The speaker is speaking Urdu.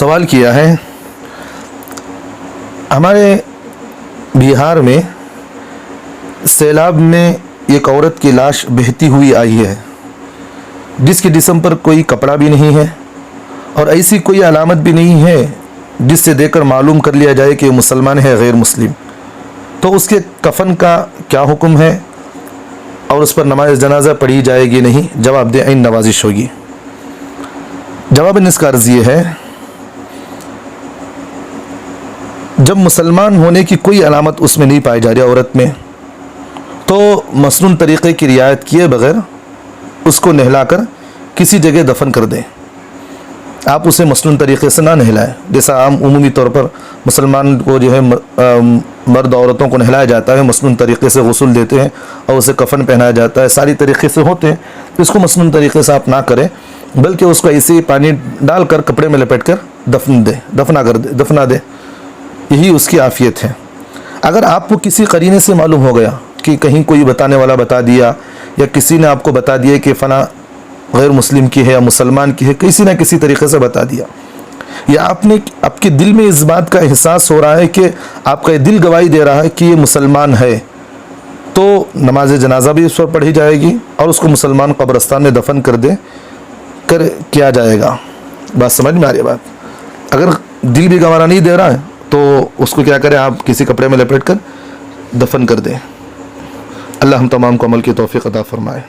سوال کیا ہے ہمارے بہار میں سیلاب میں ایک عورت کی لاش بہتی ہوئی آئی ہے جس کے جسم پر کوئی کپڑا بھی نہیں ہے اور ایسی کوئی علامت بھی نہیں ہے جس سے دیکھ کر معلوم کر لیا جائے کہ یہ مسلمان ہے غیر مسلم، تو اس کے کفن کا کیا حکم ہے اور اس پر نماز جنازہ پڑھی جائے گی نہیں؟ جواب دیں، عین نوازش ہوگی۔ جواباً اس کا عرض یہ ہے، جب مسلمان ہونے کی کوئی علامت اس میں نہیں پائی جا رہی عورت میں، تو مسنون طریقے کی رعایت کیے بغیر اس کو نہلا کر کسی جگہ دفن کر دیں۔ آپ اسے مسنون طریقے سے نہ نہلائیں، جیسا عام عمومی طور پر مسلمان کو جو ہے مرد عورتوں کو نہلایا جاتا ہے، مسنون طریقے سے غسل دیتے ہیں اور اسے کفن پہنایا جاتا ہے، ساری طریقے سے ہوتے ہیں، تو اس کو مسنون طریقے سے آپ نہ کریں، بلکہ اس کو ایسے ہی پانی ڈال کر کپڑے میں لپیٹ کر دفنا دیں، یہی اس کی عافیت ہے۔ اگر آپ کو کسی قرینے سے معلوم ہو گیا کہ کہیں کوئی بتانے والا بتا دیا یا کسی نے آپ کو بتا دیا کہ فلاں غیر مسلم کی ہے یا مسلمان کی ہے، کسی نہ کسی طریقے سے بتا دیا، یا آپ کے دل میں اس بات کا احساس ہو رہا ہے کہ آپ کا یہ دل گواہی دے رہا ہے کہ یہ مسلمان ہے، تو نماز جنازہ بھی اس پر پڑھی جائے گی اور اس کو مسلمان قبرستان میں دفن کیا جائے گا۔ بات سمجھ میں آ رہی ہے بات؟ اگر دل بھی گوارا نہیں دے رہا ہے تو اس کو کیا کریں، آپ کسی کپڑے میں لپیٹ کر دفن کر دیں۔ اللہ ہم تمام کو عمل کی توفیق عطا فرمائے۔